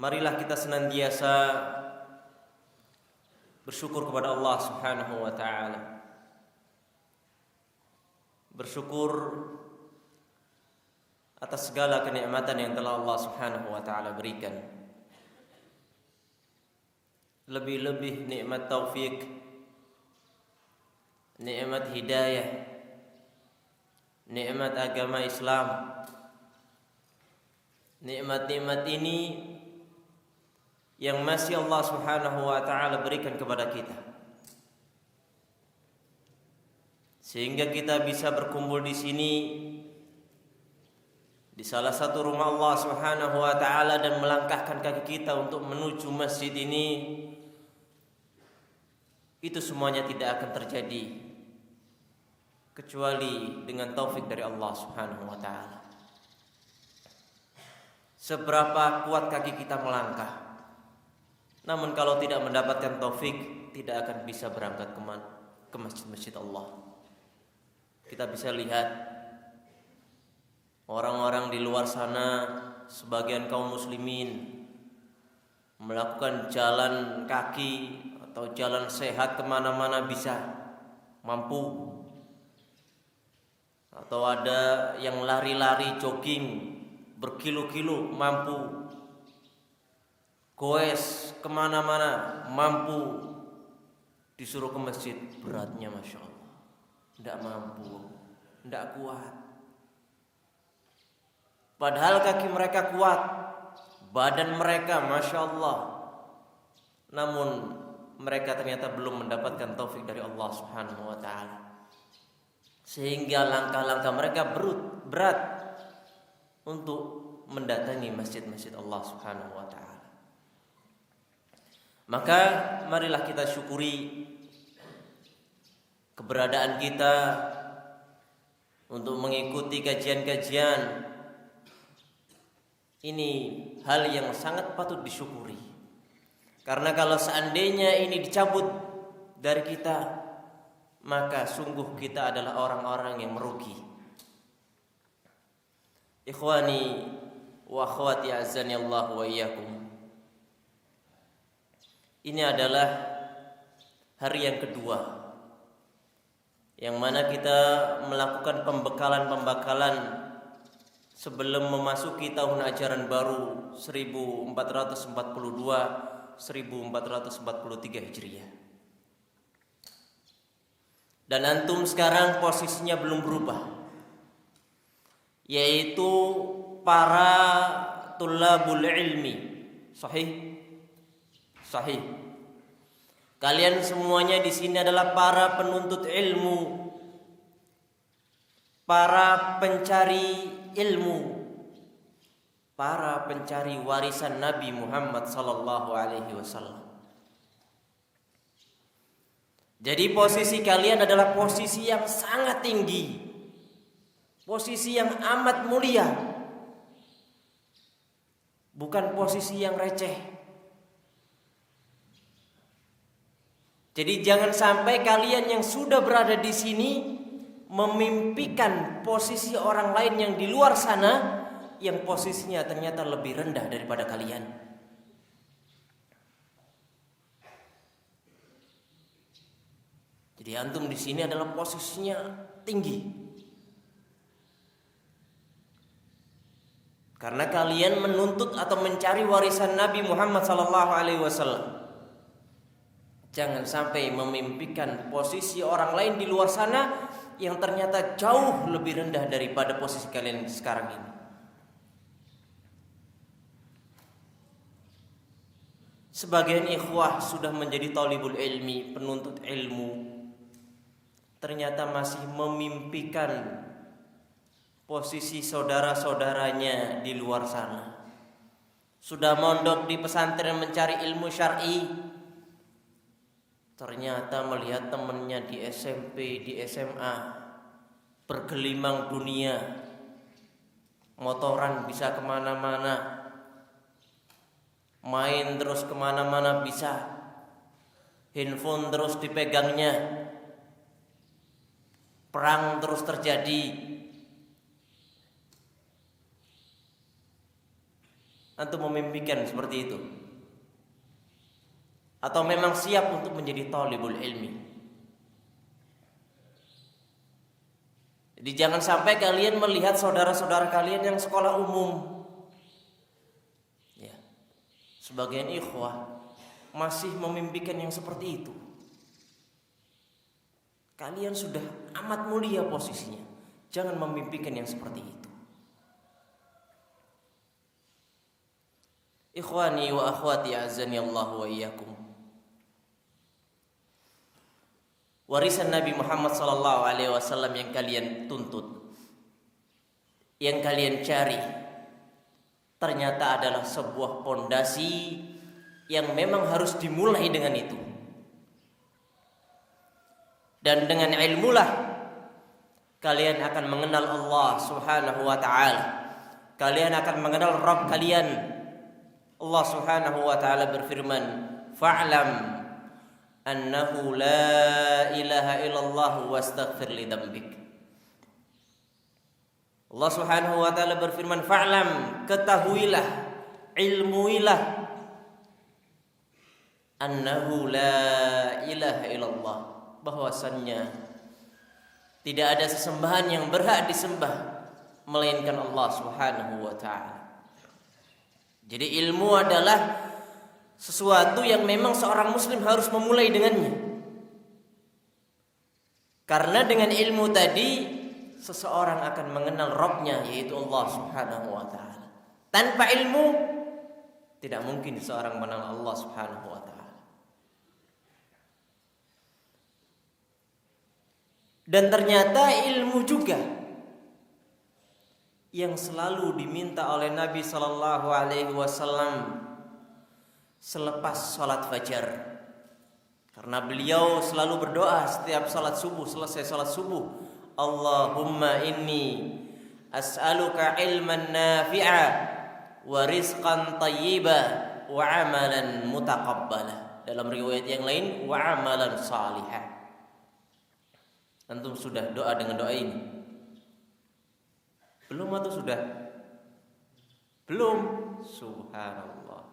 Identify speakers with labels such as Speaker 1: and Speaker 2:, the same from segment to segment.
Speaker 1: marilah kita senantiasa bersyukur kepada Allah Subhanahu wa taala. Bersyukur atas segala kenikmatan yang telah Allah Subhanahu wa taala berikan. Lebih-lebih nikmat taufik, nikmat hidayah, nikmat agama Islam. Nikmat-nikmat ini yang masih Allah Subhanahu wa taala berikan kepada kita, sehingga kita bisa berkumpul di sini di salah satu rumah Allah Subhanahu wa taala dan melangkahkan kaki kita untuk menuju masjid ini. Itu semuanya tidak akan terjadi kecuali dengan taufik dari Allah Subhanahu wa taala. Seberapa kuat kaki kita melangkah, namun kalau tidak mendapatkan taufik, tidak akan bisa berangkat ke masjid-masjid Allah. Kita bisa lihat orang-orang di luar sana, sebagian kaum muslimin melakukan jalan kaki atau jalan sehat kemana-mana bisa, mampu. Atau ada yang lari-lari jogging berkilo-kilo, mampu. Goes kemana-mana, mampu. Disuruh ke masjid, beratnya Masya Allah, tidak mampu, tidak kuat. Padahal kaki mereka kuat, badan mereka Masya Allah, namun mereka ternyata belum mendapatkan taufik dari Allah Subhanahu wa ta'ala, sehingga langkah-langkah mereka berat untuk mendatangi masjid-masjid Allah Subhanahu wa ta'ala. Maka marilah kita syukuri keberadaan kita untuk mengikuti kajian-kajian. Ini hal yang sangat patut disyukuri, karena kalau seandainya ini dicabut dari kita, maka sungguh kita adalah orang-orang yang merugi. Ikhwani wa akhwati azani Allah wa iyyakum. Ini adalah hari yang kedua yang mana kita melakukan pembekalan sebelum memasuki tahun ajaran baru 1442-1443 Hijriah. Dan antum sekarang posisinya belum berubah, yaitu para tulabul ilmi. Sahih? Sahih. Kalian semuanya di sini adalah para penuntut ilmu, para pencari ilmu, para pencari warisan Nabi Muhammad sallallahu alaihi wasallam. Jadi posisi kalian adalah posisi yang sangat tinggi, posisi yang amat mulia, bukan posisi yang receh. Jadi jangan sampai kalian yang sudah berada di sini memimpikan posisi orang lain yang di luar sana, yang posisinya ternyata lebih rendah daripada kalian. Jadi antum di sini adalah posisinya tinggi, karena kalian menuntut atau mencari warisan Nabi Muhammad SAW. Jangan sampai memimpikan posisi orang lain di luar sana yang ternyata jauh lebih rendah daripada posisi kalian sekarang ini. Sebagian ikhwah sudah menjadi talibul ilmi, penuntut ilmu, ternyata masih memimpikan posisi saudara-saudaranya di luar sana. Sudah mondok di pesantren mencari ilmu syar'i, ternyata melihat temannya di SMP, di SMA bergelimang dunia, motoran bisa kemana-mana, main terus kemana-mana bisa, handphone terus dipegangnya, perang terus terjadi. Antum memimpikan seperti itu? Atau memang siap untuk menjadi talibul ilmi? Jadi jangan sampai kalian melihat saudara-saudara kalian yang sekolah umum, ya, sebagian ikhwah masih memimpikan yang seperti itu. Kalian sudah amat mulia posisinya, jangan memimpikan yang seperti itu. Ikhwani wa akhwati azani Allah wa iyyakum. Warisan Nabi Muhammad sallallahu alaihi wasallam yang kalian tuntut, yang kalian cari, ternyata adalah sebuah pondasi yang memang harus dimulai dengan itu. Dan dengan ilmulah kalian akan mengenal Allah Subhanahu wa taala. Kalian akan mengenal Rabb kalian. Allah Subhanahu wa taala berfirman, "Fa'lam annahu la ilaha illallah wastaghfir li dzambik." Allah Subhanahu wa taala berfirman, "Fa'lam," ketahuilah, ilmuilah, annahu la ilaha illallah, bahwasannya tidak ada sesembahan yang berhak disembah melainkan Allah Subhanahu wa taala. Jadi ilmu adalah sesuatu yang memang seorang muslim harus memulai dengannya. Karena dengan ilmu tadi seseorang akan mengenal Rabbnya, yaitu Allah Subhanahu wa taala. Tanpa ilmu tidak mungkin seorang mengenal Allah Subhanahu wa taala. Dan ternyata ilmu juga yang selalu diminta oleh Nabi sallallahu alaihi wasallam selepas salat fajar. Karena beliau selalu berdoa setiap salat subuh, selesai salat subuh, Allahumma inni as'aluka ilman nafi'a wa rizqan tayyiba wa amalan mutaqabbala. Dalam riwayat yang lain, wa amalan salihah. Antum sudah doa dengan doa ini? Belum atau sudah? Belum. Subhanallah.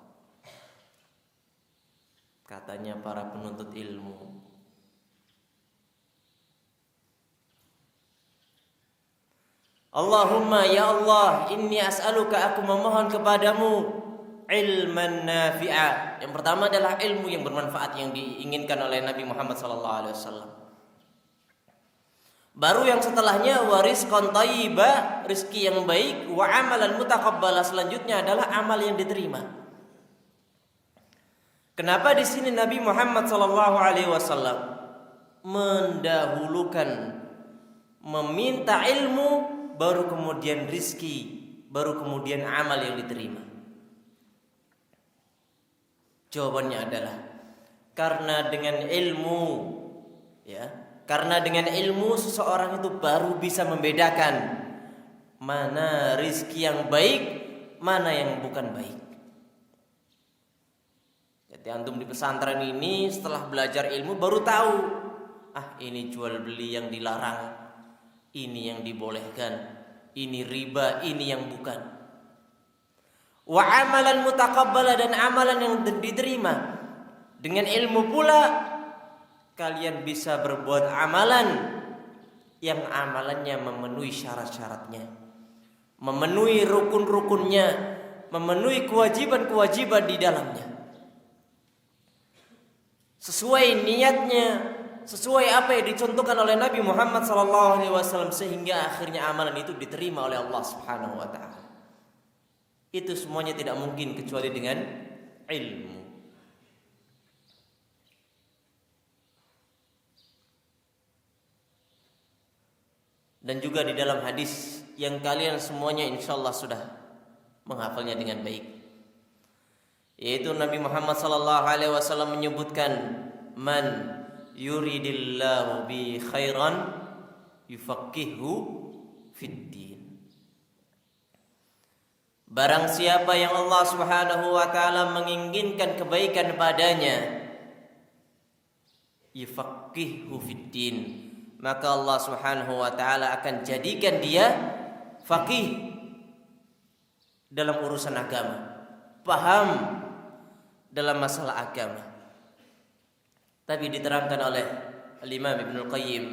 Speaker 1: Katanya para penuntut ilmu. Allahumma ya Allah, inni as'aluka, aku memohon kepadamu ilman nafi'a. Yang pertama adalah ilmu yang bermanfaat yang diinginkan oleh Nabi Muhammad SAW. Baru yang setelahnya warizqan thayyiba, rezeki yang baik, wa amalan mutaqabbala, selanjutnya adalah amal yang diterima. Kenapa di sini Nabi Muhammad SAW mendahulukan meminta ilmu, baru kemudian rizki, baru kemudian amal yang diterima? Jawabannya adalah karena dengan ilmu, ya. Karena dengan ilmu seseorang itu baru bisa membedakan mana rizki yang baik, mana yang bukan baik. Jadi antum di pesantren ini setelah belajar ilmu baru tahu, ini jual beli yang dilarang, ini yang dibolehkan, ini riba, ini yang bukan. Wa amalan mutaqabbala, dan amalan yang diterima. Dengan ilmu pula kalian bisa berbuat amalan yang amalannya memenuhi syarat-syaratnya, memenuhi rukun-rukunnya, memenuhi kewajiban-kewajiban di dalamnya, sesuai niatnya, sesuai apa yang dicontohkan oleh Nabi Muhammad SAW, sehingga akhirnya amalan itu diterima oleh Allah Subhanahu wa taala. Itu semuanya tidak mungkin kecuali dengan ilmu. Dan juga di dalam hadis yang kalian semuanya insyaallah sudah menghafalnya dengan baik, yaitu Nabi Muhammad SAW menyebutkan, man yuridillahu bi khairan yufaqihu fid din. Barang siapa yang Allah Subhanahu wa taala menginginkan kebaikan padanya, yufaqihu fid din, maka Allah Subhanahu wa taala akan jadikan dia faqih dalam urusan agama. paham dalam masalah agama. Tapi diterangkan oleh Al-Imam Ibnul Qayyim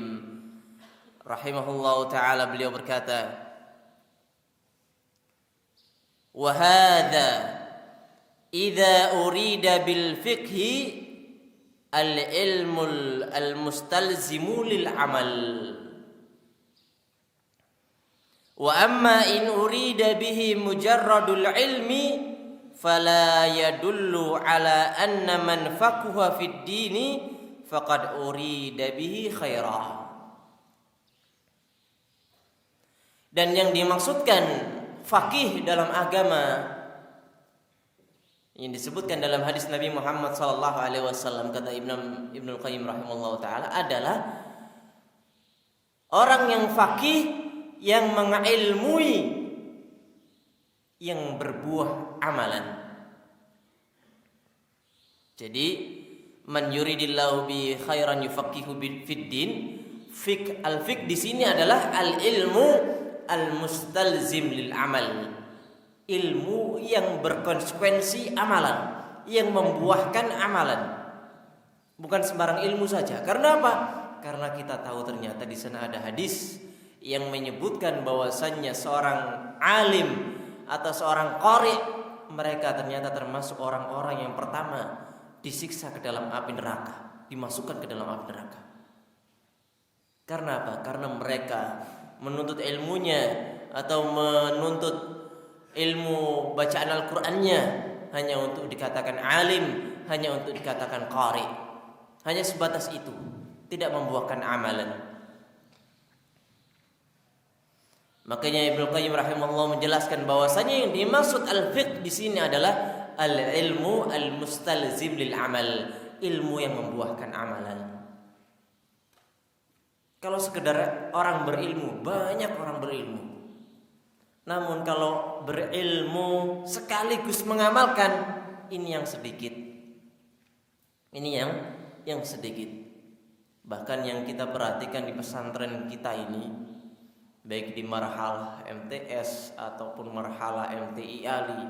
Speaker 1: rahimahullahu taala, beliau berkata, wa hadza idza urida bil fiqhi al-ilmul al-mustalzimu lil amal, wa amma in urida bihi mujarradul ilmi fala yadullu ala anna man faqaha fid dini faqad urida bihi khaira. Dan yang dimaksudkan faqih dalam agama yang disebutkan dalam hadis Nabi Muhammad SAW, kata Ibnul Qayyim rahimahullah ta'ala, adalah orang yang faqih, yang mengilmui, yang berbuah amalan. Jadi man yuridillahu bi khairan yufaqihu fid din. Al-fiqh di sini adalah al-ilmu al-mustalzim lil amal, ilmu yang berkonsekuensi amalan, yang membuahkan amalan, bukan sembarang ilmu saja. Karena apa? Karena kita tahu ternyata di sana ada hadis yang menyebutkan bahwasannya seorang alim atau seorang qari, mereka ternyata termasuk orang-orang yang pertama disiksa ke dalam api neraka, dimasukkan ke dalam api neraka. Karena apa? Karena mereka menuntut ilmunya atau menuntut ilmu bacaan Al-Qur'annya hanya untuk dikatakan alim, hanya untuk dikatakan qari. Hanya sebatas itu, tidak membuahkan amalan. Makanya Ibnu Qayyim rahimahullah menjelaskan bahwasanya yang dimaksud al-fiqh di sini adalah al-ilmu al-mustalzim lil amal, ilmu yang membuahkan amalan. Kalau sekedar orang berilmu, banyak orang berilmu. Namun kalau berilmu sekaligus mengamalkan, ini yang sedikit. Ini yang sedikit. Bahkan yang kita perhatikan di pesantren kita ini, baik di marhalah MTS ataupun marhalah MTI Ali,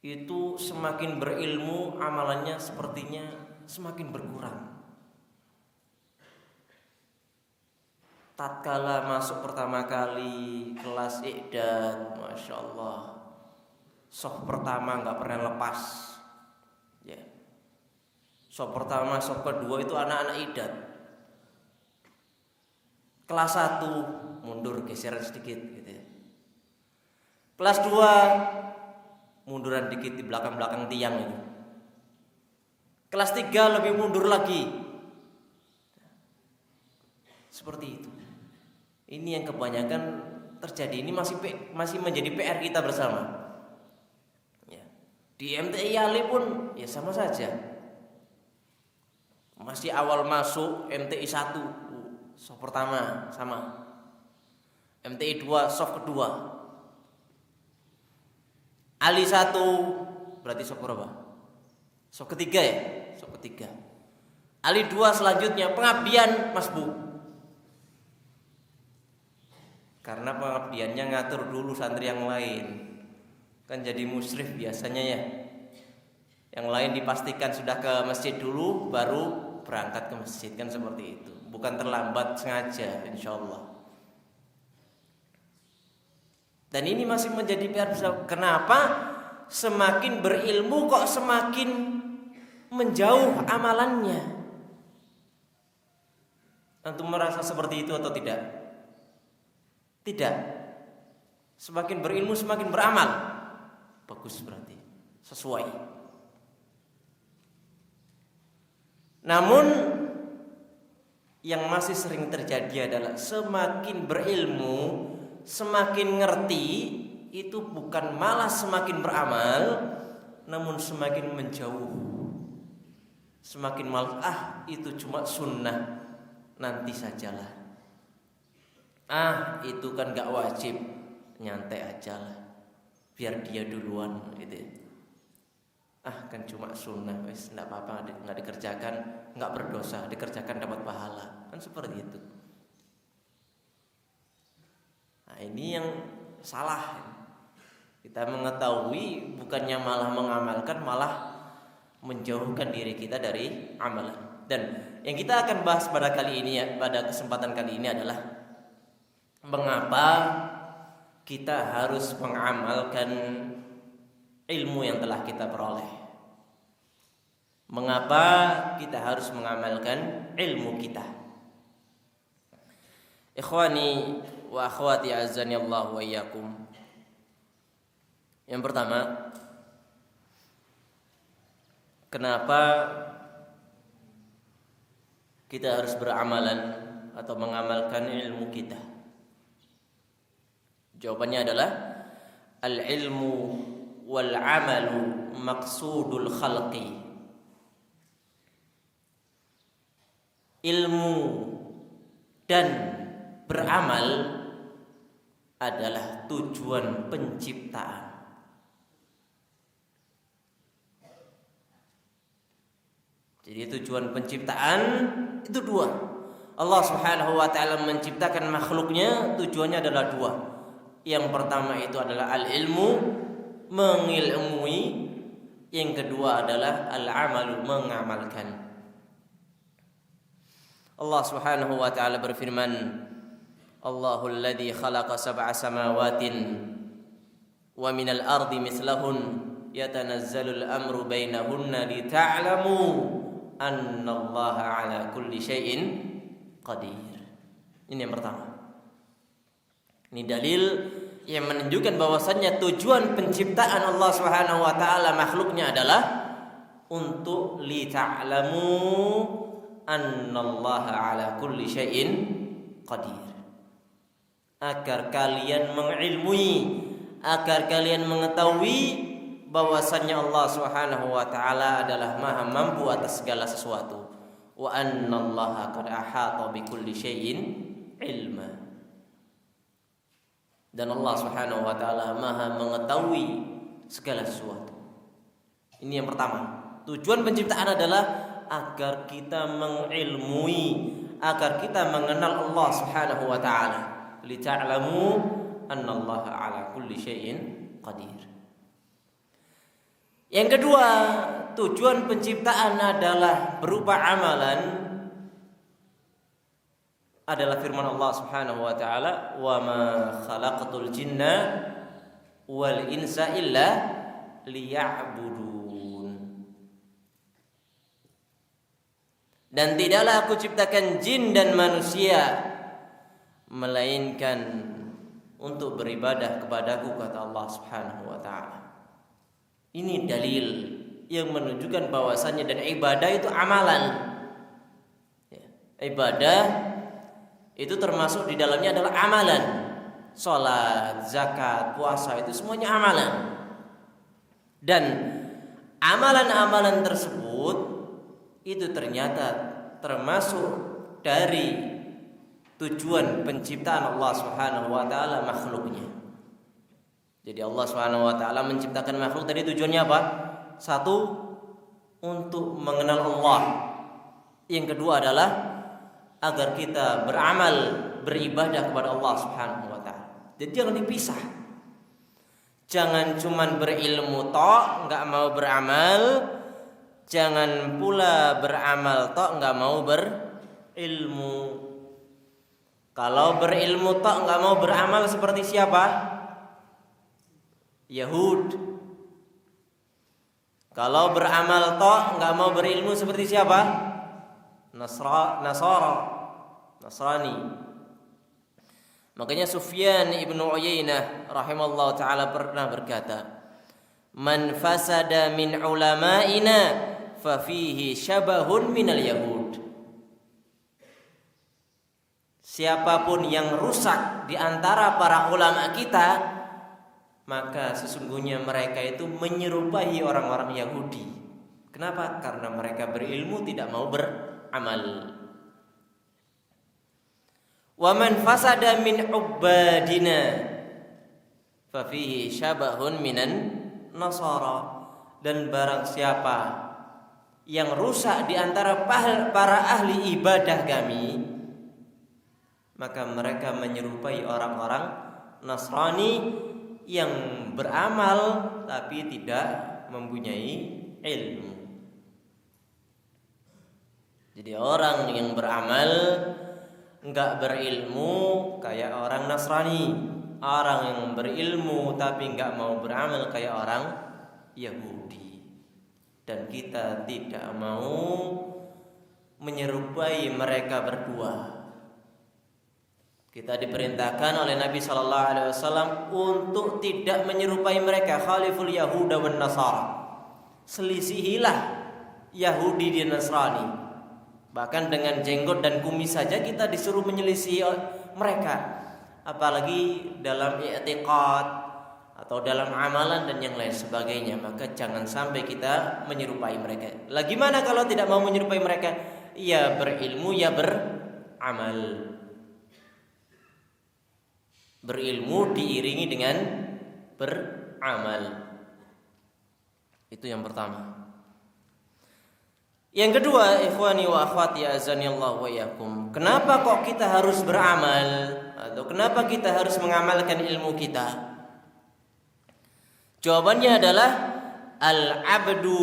Speaker 1: itu semakin berilmu amalannya sepertinya semakin berkurang. Tatkala masuk pertama kali kelas i'dad, masya Allah, sof pertama nggak pernah lepas, ya. Sof pertama, sof kedua itu anak-anak i'dad. Kelas 1 mundur, geseran sedikit, gitu ya. Kelas 2 munduran dikit di belakang-belakang tiang itu. Kelas 3 lebih mundur lagi. Seperti itu. Ini yang kebanyakan terjadi. Ini masih menjadi PR kita bersama. Ya. Di MTI Ali pun ya sama saja. Masih awal masuk MTI 1, soft pertama sama. MTI 2, soft kedua. Ali 1 berarti soft berapa? Soft ketiga ya? Soft ketiga. Ali 2 selanjutnya pengabdian masbuk. Karena pengabdiannya ngatur dulu santri yang lain. Kan jadi musyrif biasanya ya. Yang lain dipastikan sudah ke masjid dulu, baru berangkat ke masjid, kan seperti itu. Bukan terlambat sengaja, insyaallah. Dan ini masih menjadi PR. Kenapa semakin berilmu kok semakin menjauh amalannya? Antum merasa seperti itu atau tidak? Tidak. Semakin berilmu semakin beramal. Bagus berarti. Sesuai. Namun yang masih sering terjadi adalah semakin berilmu, semakin ngerti, itu bukan malah semakin beramal, namun semakin menjauh. Semakin malah itu cuma sunnah, nanti sajalah. Itu kan gak wajib, nyantai aja lah, biar dia duluan gitu. Kan cuma sunnah, wes nggak apa-apa, nggak dikerjakan nggak berdosa, dikerjakan dapat pahala, kan seperti itu. Ini yang salah. Kita mengetahui bukannya malah mengamalkan, malah menjauhkan diri kita dari amalan. Dan yang kita akan bahas pada kali ini pada kesempatan kali ini adalah mengapa kita harus mengamalkan ilmu yang telah kita peroleh. Mengapa kita harus mengamalkan ilmu kita? Ikhwani wa akhwati azani Allah wa iyyakum. Yang pertama, kenapa kita harus beramalan atau mengamalkan ilmu kita? Jawabannya adalah al-ilmu wal amalu maqsudul khalqi. Ilmu dan beramal adalah tujuan penciptaan. Jadi tujuan penciptaan itu dua. Allah Subhanahu wa taala menciptakan makhluknya, tujuannya adalah dua. Yang pertama itu adalah al-ilmu, mengilmui. Yang kedua adalah al-amalu, mengamalkan. Allah Subhanahu wa taala berfirman, Allahul ladzi khalaqa sab'a samawatin wa minal ardi mislahun yatanazzalul amru bainahunna lita'lamu annallaha ala kulli syai'in qadir. Ini yang pertama. Ini dalil yang menunjukkan bahwasannya tujuan penciptaan Allah Subhanahu wa taala makhluknya adalah untuk li ta'lamu annallaha ala kulli syai'in qadir. Agar kalian mengilmui, agar kalian mengetahui bahwasannya Allah Subhanahu wa taala adalah Maha mampu atas segala sesuatu. Wa annallaha qad ahata bikulli syai'in ilma. Dan Allah Subhanahu wa taala Maha mengetahui segala sesuatu. Ini yang pertama. Tujuan penciptaan adalah agar kita mengilmui, agar kita mengenal Allah Subhanahu wa taala. Li ta'lamu annallaha ala kulli syai'in qadir. Yang kedua, tujuan penciptaan adalah berupa amalan, adalah firman Allah Subhanahu wa taala, "Wa ma khalaqatul jinna wal insa illa liya'budun." Dan tidaklah aku ciptakan jin dan manusia melainkan untuk beribadah kepadaku, kata Allah Subhanahu wa taala. Ini dalil yang menunjukkan bahwasannya dan ibadah itu amalan. Ya, ibadah itu termasuk di dalamnya adalah amalan. Salat, zakat, puasa itu semuanya amalan. Dan amalan-amalan tersebut itu ternyata termasuk dari tujuan penciptaan Allah Subhanahu wa taala makhluknya. Jadi Allah Subhanahu wa taala menciptakan makhluk tadi tujuannya apa? Satu, untuk mengenal Allah. Yang kedua adalah agar kita beramal, beribadah kepada Allah Subhanahu wa taala. Jadi jangan dipisah. Jangan cuman berilmu tok, enggak mau beramal. Jangan pula beramal tok, enggak mau berilmu. Kalau berilmu tok enggak mau beramal seperti siapa? Yahud. Kalau beramal tok enggak mau berilmu seperti siapa? Nasrani. Makanya Sufyan ibnu Uyainah rahimallahu taala pernah berkata, "Man fasada min ulama'ina fa fihi syabahun minal yahud." Siapapun yang rusak di antara para ulama kita, maka sesungguhnya mereka itu menyerupai orang-orang Yahudi. Kenapa? Karena mereka berilmu tidak mau beramal. Wa man fasada min ubadina fa fihi syabahun minan nasara. Dan barang siapa yang rusak di antara para ahli ibadah kami, maka mereka menyerupai orang-orang Nasrani yang beramal tapi tidak mempunyai ilmu. Jadi orang yang beramal enggak berilmu kayak orang Nasrani. Orang yang berilmu tapi enggak mau beramal kayak orang Yahudi. Dan kita tidak mau menyerupai mereka berdua. Kita diperintahkan oleh Nabi sallallahu alaihi wasallam untuk tidak menyerupai mereka. Khaliful Yahuda wan Nasara. Selisihilah Yahudi dan Nasrani. Bahkan dengan jenggot dan kumis saja kita disuruh menyelisihi mereka. Apalagi dalam i'tiqad atau dalam amalan dan yang lain sebagainya. Maka jangan sampai kita menyerupai mereka. Lah gimana kalau tidak mau menyerupai mereka? Ya berilmu, ya beramal. Berilmu diiringi dengan beramal. Itu yang pertama. Yang kedua, ikhwani wa akhwati azanillahu wa iyyakum. Kenapa kok kita harus beramal? Atau kenapa kita harus mengamalkan ilmu kita? Jawabannya adalah al-'abdu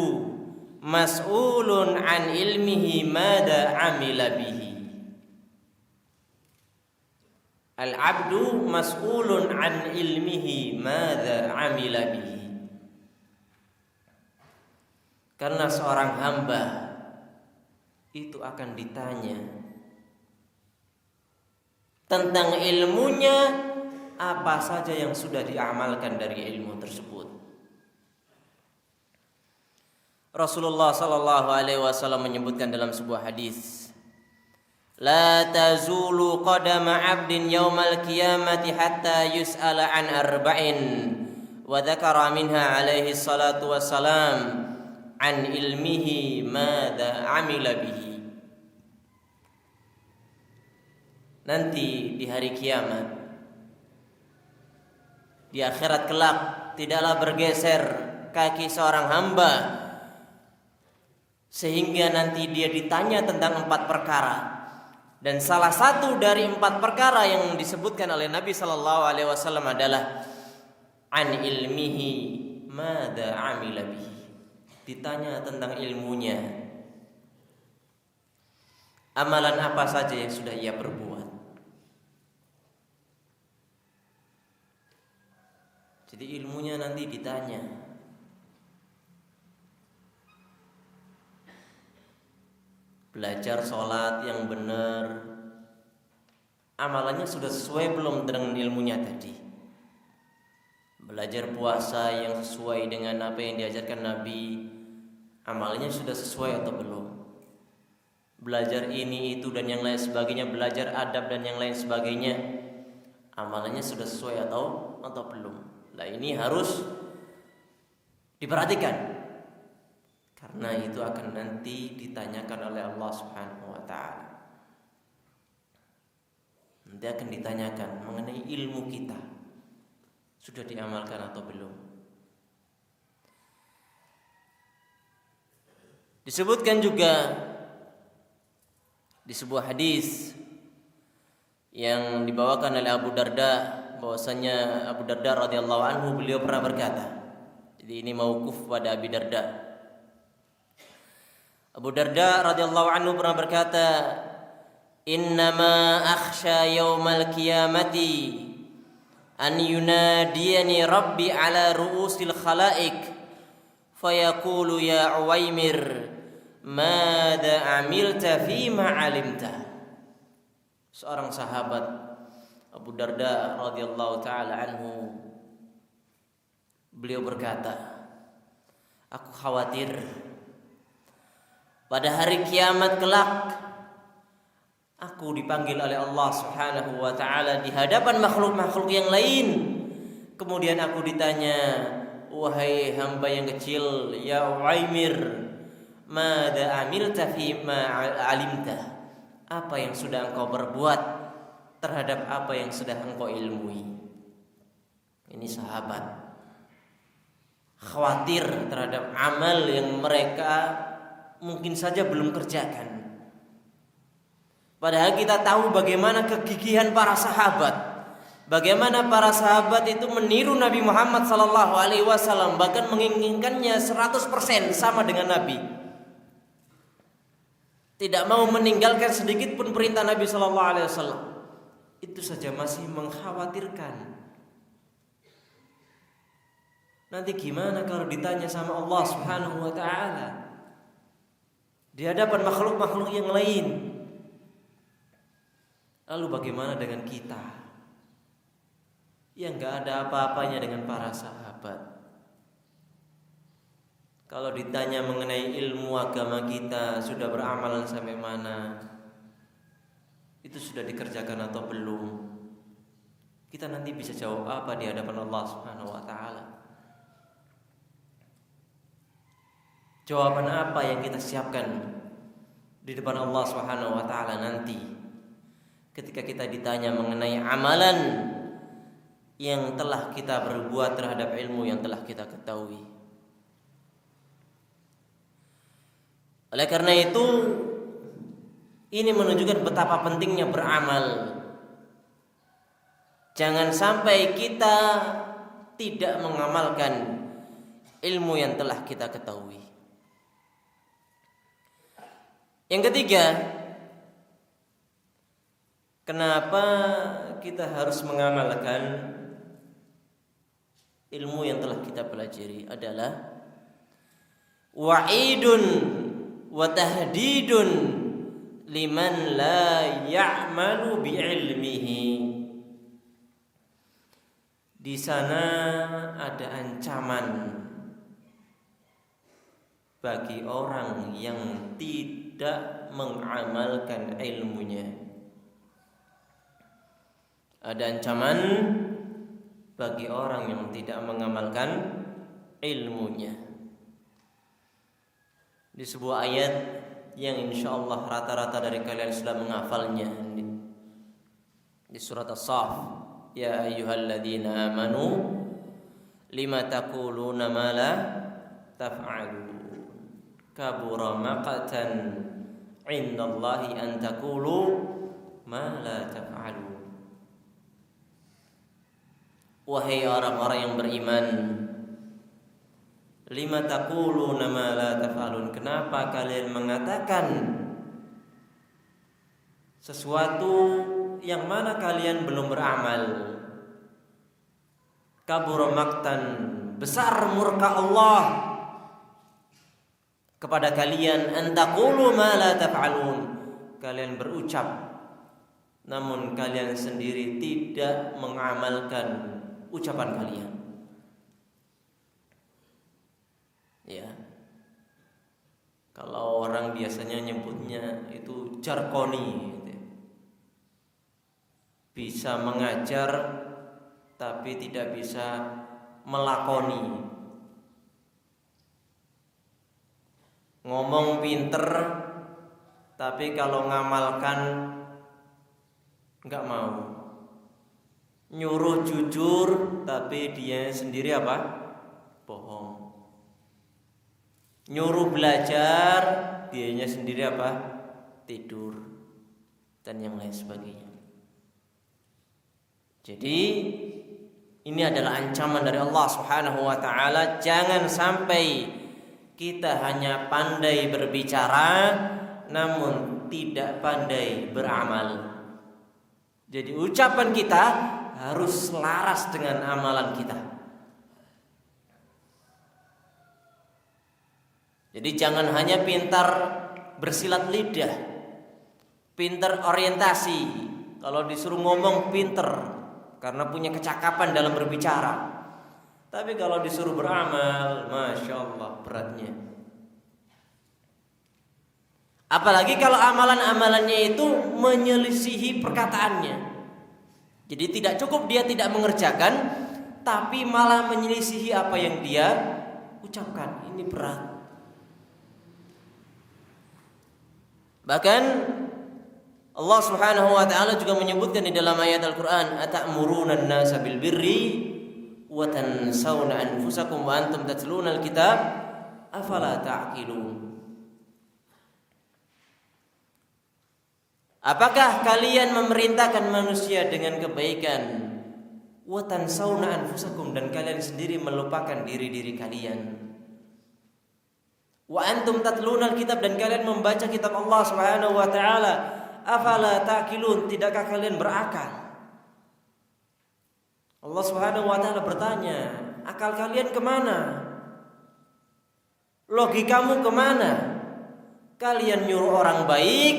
Speaker 1: mas'ulun an ilmihi mada 'amila bihi. Al-'abdu mas'ulun an ilmihi mada 'amila bihi. Karena seorang hamba itu akan ditanya tentang ilmunya, apa saja yang sudah diamalkan dari ilmu tersebut. Rasulullah sallallahu alaihi wasallam menyebutkan dalam sebuah hadis, la tazulu qadama 'abdin yaumal qiyamati hatta yus'ala an arba'in, wa dzakara minha alaihi salatu wassalam an ilmihi madza 'amila bihi. Nanti di hari kiamat, di akhirat kelak, tidaklah bergeser kaki seorang hamba sehingga nanti dia ditanya tentang 4 perkara. Dan salah satu dari 4 perkara yang disebutkan oleh Nabi sallallahu alaihi wasallam adalah an ilmihi madza 'amila bihi. Ditanya tentang ilmunya, amalan apa saja yang sudah ia perbuat. Jadi ilmunya nanti ditanya. Belajar sholat yang benar, amalannya sudah sesuai belum dengan ilmunya tadi? Belajar puasa yang sesuai dengan apa yang diajarkan Nabi, amalnya sudah sesuai atau belum? Belajar ini, itu, dan yang lain sebagainya, belajar adab dan yang lain sebagainya, amalannya sudah sesuai atau belum? Nah, ini harus diperhatikan, karena itu akan nanti ditanyakan oleh Allah Subhanahu wa ta'ala. Nanti akan ditanyakan mengenai ilmu kita, sudah diamalkan atau belum. Disebutkan juga di sebuah hadis yang dibawakan oleh Abu Darda, bahwasanya Abu Darda radhiyallahu anhu, beliau pernah berkata, jadi ini mauquf pada Abi Darda. Abu Darda radhiyallahu anhu pernah berkata, innama akhsha yaumal qiyamati an yunadiyani rabbi ala ru'usil khalaik fayaqulu ya Uwaimir madza amilta fima alimta. Seorang sahabat Abu Darda radhiyallahu taala anhu, beliau berkata, aku khawatir pada hari kiamat kelak aku dipanggil oleh Allah Subhanahu wa taala di hadapan makhluk-makhluk yang lain. Kemudian aku ditanya, wahai hamba yang kecil, ya Uwaimir, madza amilta fi ma alimta? Apa yang sudah engkau berbuat terhadap apa yang sudah engkau ilmui? Ini sahabat khawatir terhadap amal yang mereka mungkin saja belum kerjakan. Padahal kita tahu bagaimana kegigihan para sahabat Bagaimana para sahabat itu meniru Nabi Muhammad sallallahu alaihi wasallam, bahkan menginginkannya 100% sama dengan Nabi. Tidak mau meninggalkan sedikit pun perintah Nabi sallallahu alaihi wasallam. Itu saja masih mengkhawatirkan. Nanti gimana kalau ditanya sama Allah Subhanahu wa taala di hadapan makhluk-makhluk yang lain? Lalu bagaimana dengan kita yang gak ada apa-apanya dengan para sahabat? Kalau ditanya mengenai ilmu agama kita, sudah beramal sampai mana? Itu sudah dikerjakan atau belum? Kita nanti bisa jawab apa di hadapan Allah Subhanahu wa taala? Jawaban apa yang kita siapkan di depan Allah Subhanahu wa taala nanti ketika kita ditanya mengenai amalan yang telah kita berbuat terhadap ilmu yang telah kita ketahui. Oleh karena itu, ini menunjukkan betapa pentingnya beramal. Jangan sampai kita tidak mengamalkan ilmu yang telah kita ketahui. Yang ketiga, kenapa kita harus mengamalkan ilmu yang telah kita pelajari adalah wa'idun wa tahdidun liman la ya'malu bi'ilmihi. Di sana ada ancaman bagi orang yang tidak mengamalkan ilmunya. Ada ancaman bagi orang yang tidak mengamalkan ilmunya. Di sebuah ayat yang insyaallah rata-rata dari kalian sudah menghafalnya, di surat As-Saff, ya ayyuhalladzina amanu lima taquluna ma la taf'alun kabura maqtan 'indallahi an taqulu ma la taf'alun. Wahai orang-orang yang beriman, lima taquluna ma la taf'alun, kenapa kalian mengatakan sesuatu yang mana kalian belum beramal? Kabura maqtan, besar murka Allah kepada kalian, an taqulu ma la taf'alun, kalian berucap namun kalian sendiri tidak mengamalkan ucapan kalian. Ya. Kalau orang biasanya nyebutnya itu jarkoni gitu. Bisa mengajar tapi tidak bisa melakoni. Ngomong pinter tapi kalau ngamalkan enggak mau. Nyuruh jujur tapi dia sendiri apa? Bohong. Nyuruh belajar, dianya sendiri apa? Tidur dan yang lain sebagainya. Jadi ini adalah ancaman dari Allah Subhanahu wa taala, jangan sampai kita hanya pandai berbicara namun tidak pandai beramal. Jadi ucapan kita harus selaras dengan amalan kita. Jadi jangan hanya pintar bersilat lidah, pintar orientasi. Kalau disuruh ngomong pintar karena punya kecakapan dalam berbicara. Tapi kalau disuruh beramal, Masya Allah beratnya. Apalagi kalau amalan-amalannya itu menyelisihi perkataannya. Jadi tidak cukup dia tidak mengerjakan, tapi malah menyelisihi apa yang dia ucapkan. Ini berat. Bahkan Allah Subhanahu wa taala juga menyebutkan di dalam ayat Al-Qur'an, "Atamuruna an-nasa bil birri wa tansawna anfusakum wa antum tatluna al-kitab afala ta'qilun." Apakah kalian memerintahkan manusia dengan kebaikan wa tansawna anfusakum, dan kalian sendiri melupakan diri-diri kalian. Wa antum tatluna alkitab, dan kalian membaca kitab Allah Subhanahu wa taala. Afala ta'qilun, tidakkah kalian berakal? Allah Subhanahu wa taala bertanya, akal kalian kemana? Logikamu kemana? Kalian nyuruh orang baik,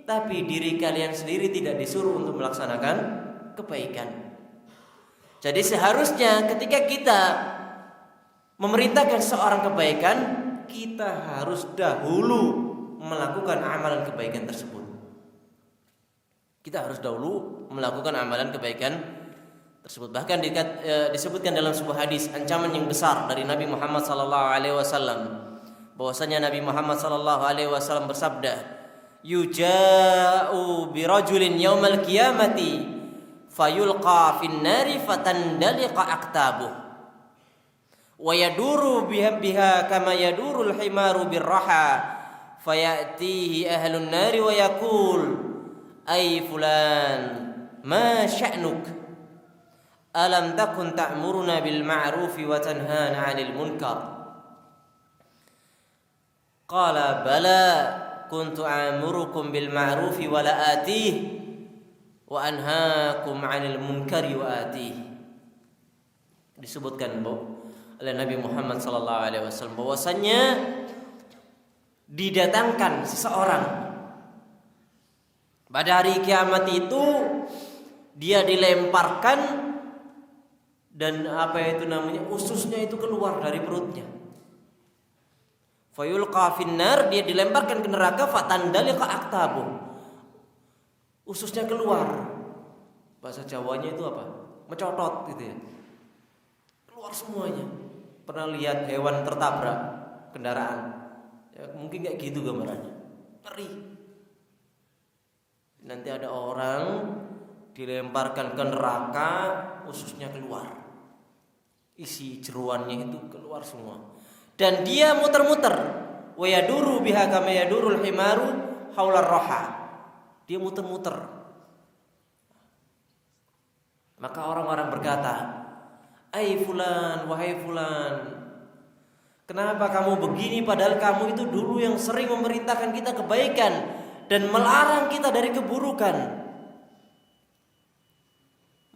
Speaker 1: tapi diri kalian sendiri tidak disuruh untuk melaksanakan kebaikan. Jadi seharusnya ketika kita memerintahkan seorang kebaikan, kita harus dahulu melakukan amalan kebaikan tersebut. Kita harus dahulu melakukan amalan kebaikan tersebut. Bahkan disebutkan dalam sebuah hadis ancaman yang besar dari Nabi Muhammad SAW, bahwasanya Nabi Muhammad SAW bersabda, yuja'u birajulin yaumal qiyamati fayulqa fin nari fatandaliqa aktabuh wa yaduru biha kama yadurul himaru birraha fayatihi ahlun nari wa yaqul ay fulan ma sya'nuk alam takun ta'muruna bil ma'rufi wa tanhana 'anil munkar qala bala kuntu amurukum bil ma'rufi wa la atih wa anhaakum 'anil munkari wa atih. Disebutkan oleh Nabi Muhammad sallallahu alaihi wasallam bahwasanya didatangkan seseorang pada hari kiamat itu, dia dilemparkan dan ususnya itu keluar dari perutnya. Fayulqa finnar, dia dilemparkan ke neraka, fatandaliqa aktabu, ususnya keluar. Bahasa Jawanya itu apa? Mecotot gitu ya. Keluar semuanya. Pernah lihat hewan tertabrak kendaraan? Ya, mungkin kayak gitu gambarannya. Ngeri. Nanti ada orang dilemparkan ke neraka, ususnya keluar. Isi jeruannya itu keluar semua. Dan dia muter-muter. Wa yaduru biha kama yadurul himaru haular raha. Dia muter-muter. Maka orang-orang berkata, "Ai fulan, wahai fulan, kenapa kamu begini padahal kamu itu dulu yang sering memerintahkan kita kebaikan dan melarang kita dari keburukan?"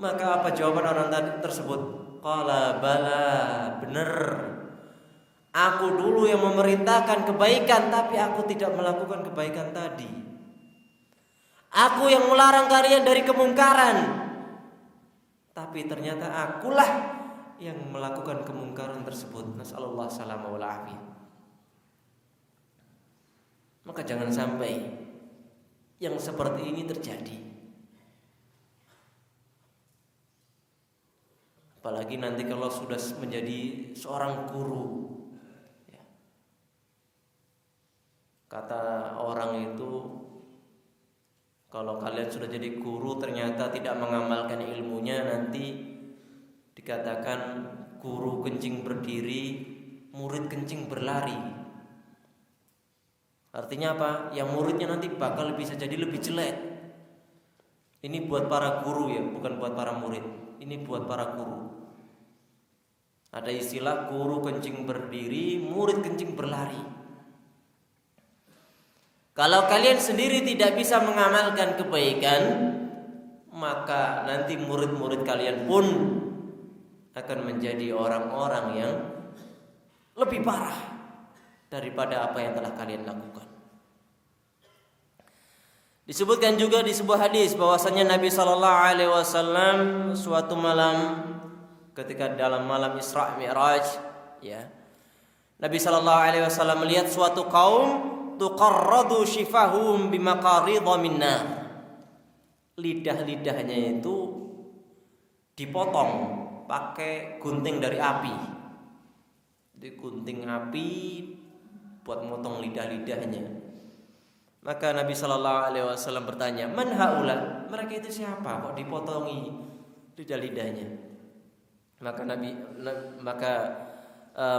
Speaker 1: Maka apa jawaban orang tersebut? Qala bala, benar. Aku dulu yang memerintahkan kebaikan, tapi aku tidak melakukan kebaikan tadi. Aku yang melarang kalian dari kemungkaran, tapi ternyata akulah yang melakukan kemungkaran tersebut. Nasallallahu salamah wal afiyah. Maka jangan sampai yang seperti ini terjadi. Apalagi nanti kalau sudah menjadi seorang guru. Kata orang itu, kalau kalian sudah jadi guru ternyata tidak mengamalkan ilmunya, nanti dikatakan guru kencing berdiri, murid kencing berlari. Artinya apa? Yang muridnya nanti bakal bisa jadi lebih jelek. Ini buat para guru ya, bukan buat para murid. Ini buat para guru. Ada istilah guru kencing berdiri, murid kencing berlari. Kalau kalian sendiri tidak bisa mengamalkan kebaikan, maka nanti murid-murid kalian pun akan menjadi orang-orang yang lebih parah daripada apa yang telah kalian lakukan. Disebutkan juga di sebuah hadis bahwasanya Nabi sallallahu alaihi wasallam suatu malam ketika dalam malam Isra Mi'raj, ya. Nabi sallallahu alaihi wasallam melihat suatu kaum tuqarradu shifahum bimaqaridha min nar. Lidah-lidahnya itu dipotong pakai gunting dari api. Jadi gunting api buat motong lidah-lidahnya. Maka Nabi sallallahu alaihi wasallam bertanya, "Man haula?" Mereka itu siapa kok dipotongi lidah-lidahnya? Maka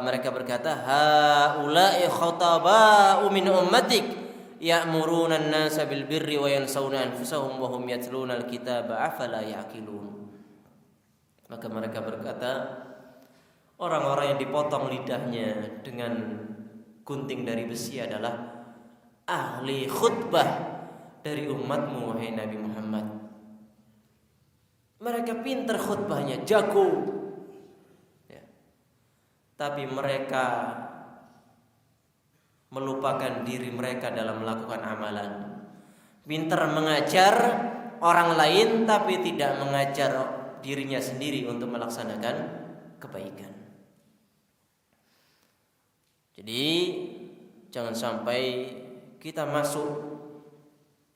Speaker 1: mereka berkata, haula'i khataba'u min ummatik ya'muruna an-nasa bil birri wa yansawna anfusahum wa hum yatluna al-kitaba afala ya'qilun. Maka mereka berkata, orang-orang yang dipotong lidahnya dengan gunting dari besi adalah ahli khutbah dari umatmu, wahai Nabi Muhammad. Mereka pintar khutbahnya, jago ya. Tapi mereka melupakan diri mereka dalam melakukan amalan. Pintar mengajar orang lain tapi tidak mengajar dirinya sendiri untuk melaksanakan kebaikan. Jadi jangan sampai kita masuk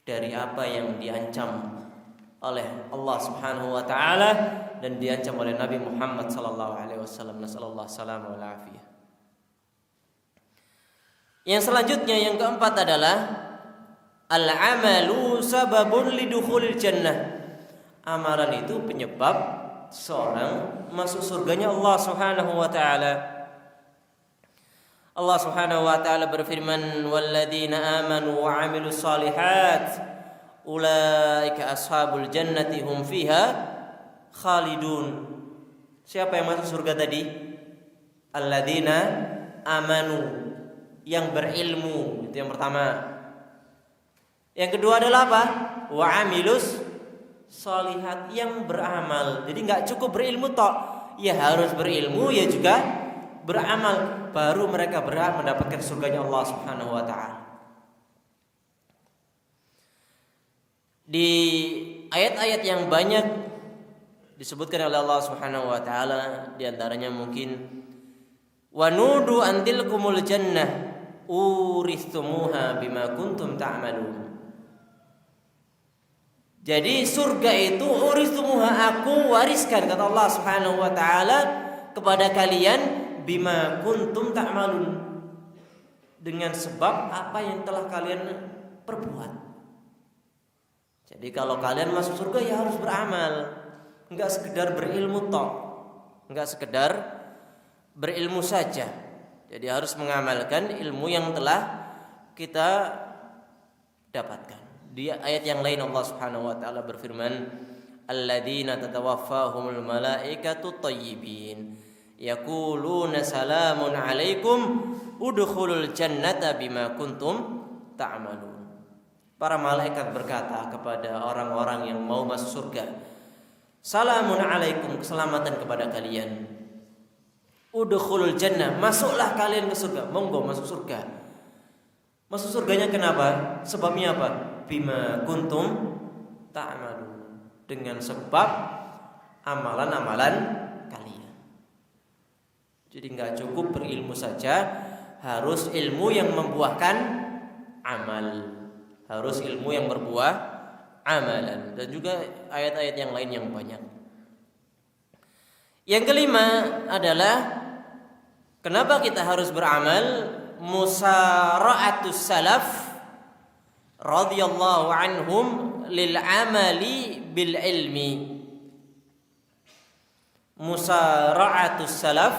Speaker 1: dari apa yang diancam oleh Allah Subhanahu wa taala dan diancam oleh Nabi Muhammad sallallahu alaihi wasallam. Nasallallahu salamah wal afiyah. Yang selanjutnya, yang keempat adalah al-amalu sababun lidukhulil jannah. Amalan itu penyebab seorang masuk surganya Allah Subhanahu wa taala. Allah Subhanahu wa taala berfirman, "Walladzina amanu wa 'amilus shalihat ulaika ashabul jannati hum fiha khalidun." Siapa yang masuk surga tadi? Alladzina amanu, yang berilmu, itu yang pertama. Yang kedua adalah apa? Wa 'amilus shalihat, yang beramal. Jadi enggak cukup berilmu tok, ya harus berilmu ya juga beramal, baru mereka berhak mendapatkan surganya Allah Subhanahu wa taala. Di ayat-ayat yang banyak disebutkan oleh Allah Subhanahu wa taala, di antaranya mungkin wa nudu antilkumul jannah uristumuha bima kuntum ta'malun. Jadi surga itu uristumuha, aku wariskan, kata Allah Subhanahu wa taala, kepada kalian bima kuntum ta'malun, dengan sebab apa yang telah kalian perbuat. Jadi kalau kalian masuk surga ya harus beramal, enggak sekedar berilmu tok, enggak sekedar berilmu saja. Jadi harus mengamalkan ilmu yang telah kita dapatkan. Di ayat yang lain Allah Subhanahu wa taala berfirman, alladzina tatawaffahumul malaikatu thayyibin yaquluna salamun alaikum udkhulul jannata bima kuntum ta'malun. Para malaikat berkata kepada orang-orang yang mau masuk surga, salamun alaikum, keselamatan kepada kalian. Udkhulul jannah, masuklah kalian ke surga, monggo masuk surga. Masuk surganya kenapa? Sebabnya apa? Bima kuntum ta'malun, dengan sebab amalan-amalan kalian. Jadi enggak cukup berilmu saja, harus ilmu yang membuahkan amal, harus ilmu yang berbuah amalan. Dan juga ayat-ayat yang lain yang banyak. Yang kelima adalah kenapa kita harus beramal? Musara'atus salaf radhiyallahu anhum lil amali bil ilmi. Musara'atus salaf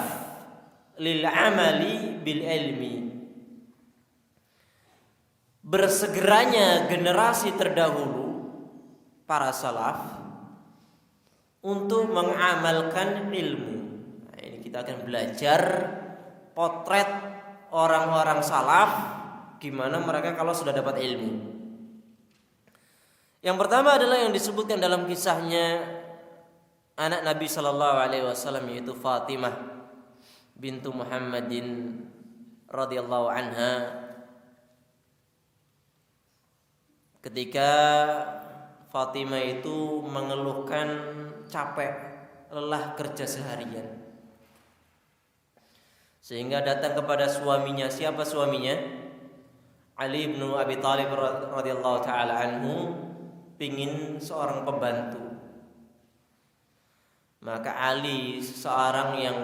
Speaker 1: lil amali bil ilmi. Bersegeranya generasi terdahulu, para salaf, untuk mengamalkan ilmu. Nah, ini kita akan belajar potret orang-orang salaf, gimana mereka kalau sudah dapat ilmu. Yang pertama adalah yang disebutkan dalam kisahnya anak Nabi sallallahu alaihi wasallam, yaitu Fatimah bintu Muhammadin radhiyallahu anha. Ketika Fatimah itu mengeluhkan capek, lelah kerja seharian, sehingga datang kepada suaminya. Siapa suaminya? Ali bin Abi Thalib radhiyallahu taala anhu, pingin seorang pembantu. Maka Ali, seorang yang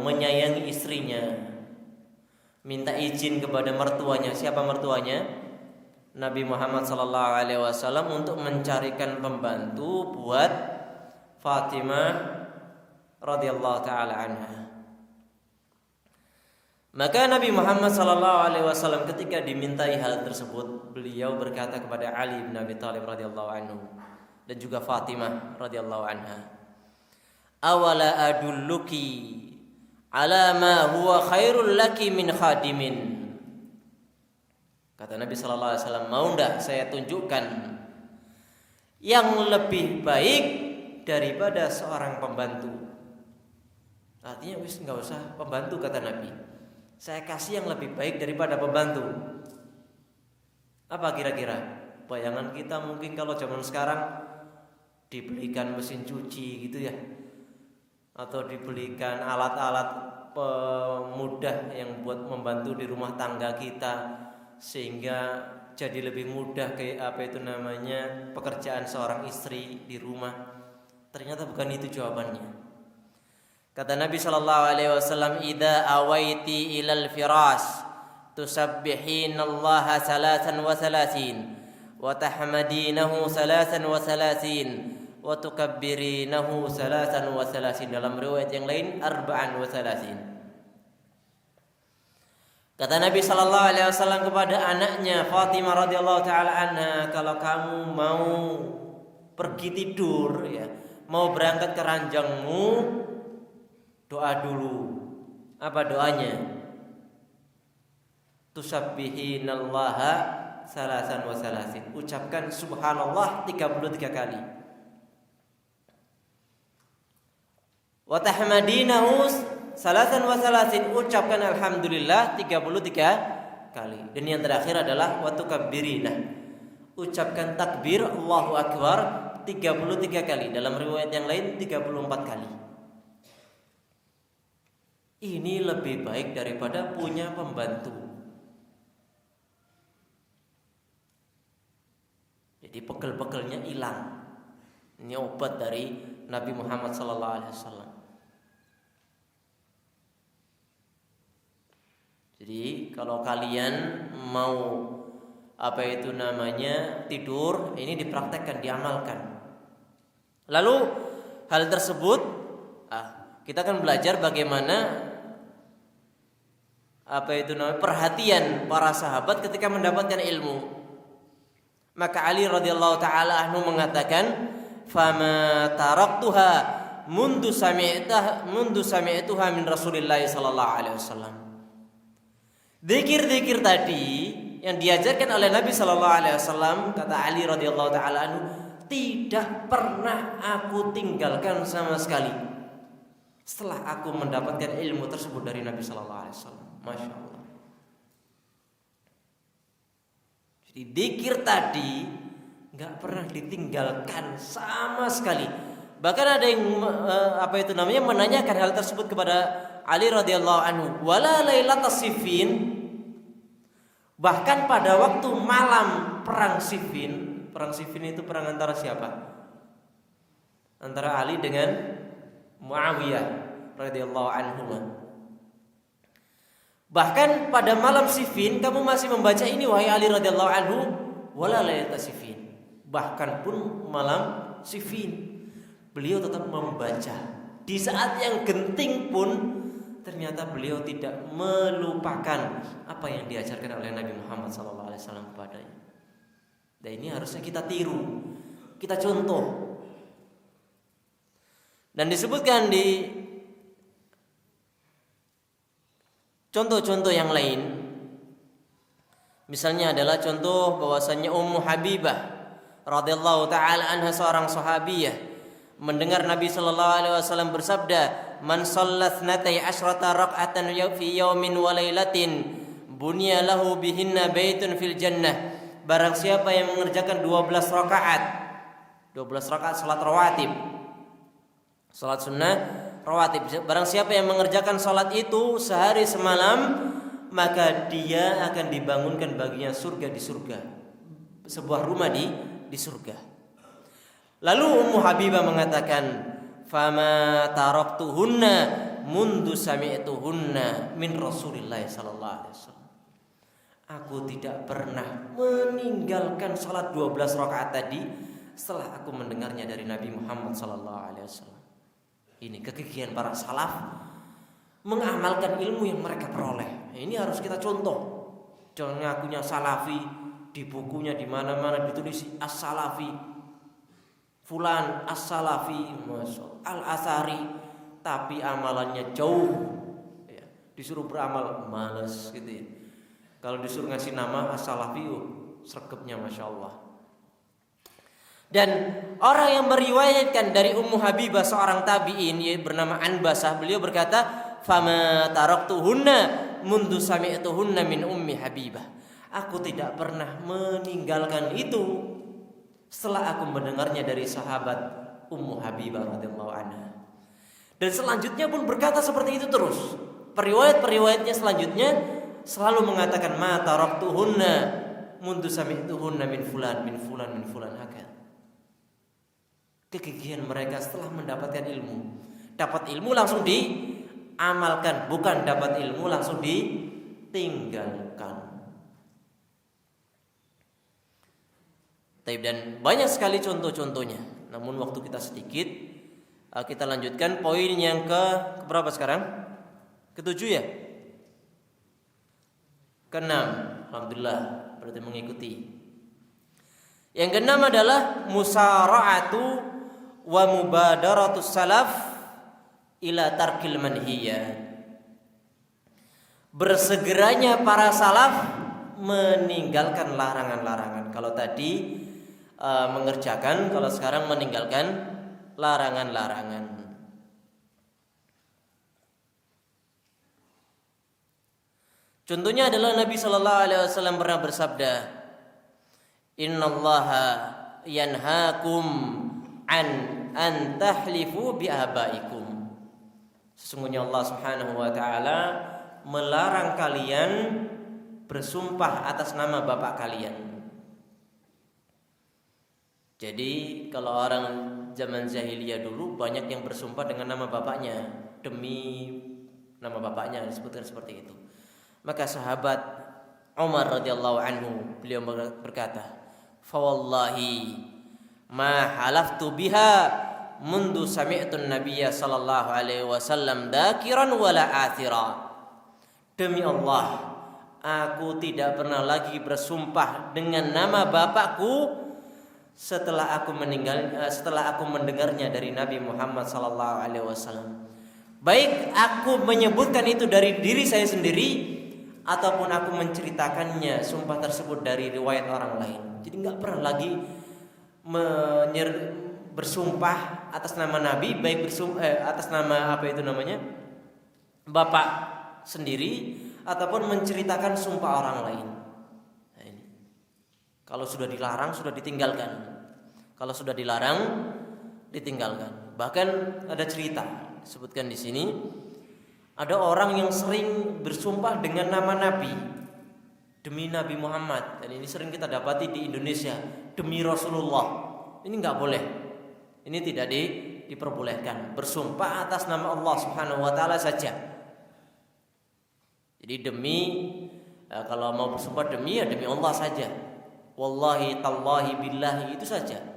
Speaker 1: menyayangi istrinya, minta izin kepada mertuanya. Siapa mertuanya? Nabi Muhammad sallallahu alaihi wasallam, untuk mencarikan pembantu buat Fatimah radhiyallahu taala anha. Maka Nabi Muhammad sallallahu alaihi wasallam ketika dimintai hal tersebut, beliau berkata kepada Ali bin Abi Thalib radhiyallahu anhu, dan juga Fatimah radhiyallahu anha. Awala adulluki ala ma huwa khairul laki min khadimin. Kata Nabi sallallahu alaihi wasallam, mau enggak saya tunjukkan yang lebih baik daripada seorang pembantu? Artinya wis enggak usah pembantu, kata Nabi. Saya kasih yang lebih baik daripada pembantu. Apa kira-kira? Bayangan kita mungkin kalau zaman sekarang dibelikan mesin cuci gitu ya, atau dibelikan alat-alat pemudah yang buat membantu di rumah tangga kita, sehingga jadi lebih mudah kayak pekerjaan seorang istri di rumah. Ternyata bukan itu jawabannya. Kata Nabi sallallahu alaihi wasallam, "Idza awaiti ilal firas tusabbihinallaha 33 wa tahmadinahu 33 wa tukabbirinahu 33." Dalam riwayat yang lain 34. Kata Nabi sallallahu alaihi wasallam kepada anaknya Fatimah radhiyallahu taala anha, kalau kamu mau pergi tidur ya, mau berangkat ke ranjangmu, doa dulu. Apa doanya? Tusabbihinallaha 33. Ucapkan subhanallah 33 kali. Wa tahmadinahu 33, ucapkan alhamdulillah 33 kali. Dan yang terakhir adalah wa tukabbirina, ucapkan takbir Allahu akbar 33 kali. Dalam riwayat yang lain 34 kali. Ini lebih baik daripada punya pembantu. Jadi pegel-pegelnya hilang. Ini obat dari Nabi Muhammad sallallahu alaihi wasallam. Jadi kalau kalian mau tidur, ini dipraktekkan, diamalkan. Lalu hal tersebut kita akan belajar bagaimana perhatian para sahabat ketika mendapatkan ilmu. Maka Ali radhiyallahu taala anhu mengatakan, "Fama taraktuha mundu sami'tuha min Rasulillah sallallahu alaihi wasallam." Zikir-zikir tadi yang diajarkan oleh Nabi sallallahu alaihi wasallam, kata Ali radhiyallahu taala anhu, tidak pernah aku tinggalkan sama sekali setelah aku mendapatkan ilmu tersebut dari Nabi sallallahu alaihi wasallam. Masya Allah. Jadi zikir tadi nggak pernah ditinggalkan sama sekali. Bahkan ada yang menanyakan hal tersebut kepada Ali radhiyallahu anhu, wala lailatas Siffin, bahkan pada waktu malam perang Siffin. Perang Siffin itu perang antara siapa? Antara Ali dengan Muawiyah radhiyallahu anhu. Bahkan pada malam Siffin kamu masih membaca ini, wahai Ali radhiyallahu anhu, wala lailatas Siffin. Bahkan pun malam Siffin beliau tetap membaca. Di saat yang genting pun ternyata beliau tidak melupakan apa yang diajarkan oleh Nabi Muhammad SAW kepadanya. Dan ini harusnya kita tiru, kita contoh. Dan disebutkan di contoh-contoh yang lain, misalnya adalah contoh bahwasannya Ummu Habibah radhiyallahu taala anha, seorang sahabiyah, mendengar Nabi sallallahu alaihi wasallam bersabda, "Man shallat 12 rak'atan fi yaumin wa lailatin bunya lahu bihinna baitun fil jannah." Barang siapa yang mengerjakan 12 rakaat salat rawatib, salat sunnah rawatib, barang siapa yang mengerjakan salat itu sehari semalam, maka dia akan dibangunkan baginya surga di surga, sebuah rumah di surga. Lalu Ummu Habibah mengatakan, "Fama taraktuhunna mundu sami'tuhunna min Rasulillah sallallahu alaihi wasallam." Aku tidak pernah meninggalkan salat 12 rakaat tadi setelah aku mendengarnya dari Nabi Muhammad sallallahu alaihi wasallam. Ini kegigihan para salaf mengamalkan ilmu yang mereka peroleh. Ini harus kita contoh. Jangan ngakunya salafi, di bukunya di mana-mana ditulis as-salafi. fulan as-salafi, al-athari, tapi amalannya jauh, ya, disuruh beramal malas gitu ya. Kalau disuruh ngasih nama as-salafi, sregepnya masya Allah. Dan orang yang meriwayatkan dari Ummu Habibah seorang tabi'in bernama Anbasah, beliau berkata, "Fama taraktuhunna mundu sami'tuhunna min Ummi Habibah." Aku tidak pernah meninggalkan itu setelah aku mendengarnya dari sahabat Ummu Habibah radhiyallahu anha. Dan selanjutnya pun berkata seperti itu terus. Periwayat-periwayatnya selanjutnya selalu mengatakan ma taraktuhunna mundu sami'tuhunna min fulan min fulan min fulan hakad. Kegigihan mereka setelah mendapatkan ilmu. Dapat ilmu langsung diamalkan, bukan dapat ilmu langsung ditinggalkan. Dan banyak sekali contoh-contohnya. Namun waktu kita sedikit, kita lanjutkan poin yang ke berapa sekarang? Ketujuh ya? Keenam. Alhamdulillah, berarti mengikuti. Yang keenam adalah musara'atu wa mubadaratus salaf ila tarkil manhiyat. Bersegeranya para salaf meninggalkan larangan-larangan. Kalau tadi mengerjakan, kalau sekarang meninggalkan larangan-larangan. Contohnya adalah Nabi Shallallahu Alaihi Wasallam pernah bersabda, Innallaha yanhaakum an tahlifu bi abaikum. Sesungguhnya Allah Subhanahu wa taala melarang kalian bersumpah atas nama bapak kalian. Jadi kalau orang zaman jahiliyah dulu banyak yang bersumpah dengan nama bapaknya, demi nama bapaknya disebutkan seperti itu. Maka sahabat Umar radhiyallahu anhu beliau berkata, "Fa wallahi ma halaftu biha mundu sami'tu an-nabiyya sallallahu alaihi wasallam dakiran wala athira." Demi Allah, aku tidak pernah lagi bersumpah dengan nama bapakku setelah aku mendengarnya dari Nabi Muhammad sallallahu alaihi wasallam. Baik aku menyebutkan itu dari diri saya sendiri ataupun aku menceritakannya sumpah tersebut dari riwayat orang lain. Jadi enggak pernah lagi bersumpah atas nama Nabi, baik atas nama bapak sendiri ataupun menceritakan sumpah orang lain. Nah, ini. Kalau sudah dilarang sudah ditinggalkan. Kalau sudah dilarang ditinggalkan. Bahkan ada cerita disebutkan di sini, ada orang yang sering bersumpah dengan nama Nabi, demi Nabi Muhammad, dan ini sering kita dapati di Indonesia, demi Rasulullah. Ini nggak boleh. Ini tidak diperbolehkan. Bersumpah atas nama Allah Subhanahu wa taala saja. Jadi kalau mau bersumpah demi ya demi Allah saja. Wallahi tallahi billahi itu saja.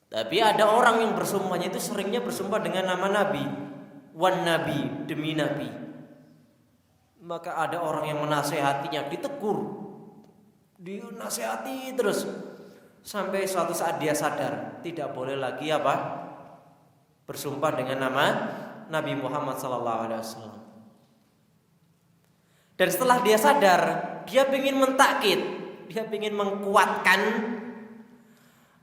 Speaker 1: Tapi ada orang yang bersumpahnya itu seringnya bersumpah dengan nama Nabi, wan Nabi, demi Nabi. Maka ada orang yang menasehatinya, ditegur, dinasehati terus sampai suatu saat dia sadar tidak boleh lagi bersumpah dengan nama Nabi Muhammad SAW. Dan setelah dia sadar, dia ingin mentakkid, dia ingin mengkuatkan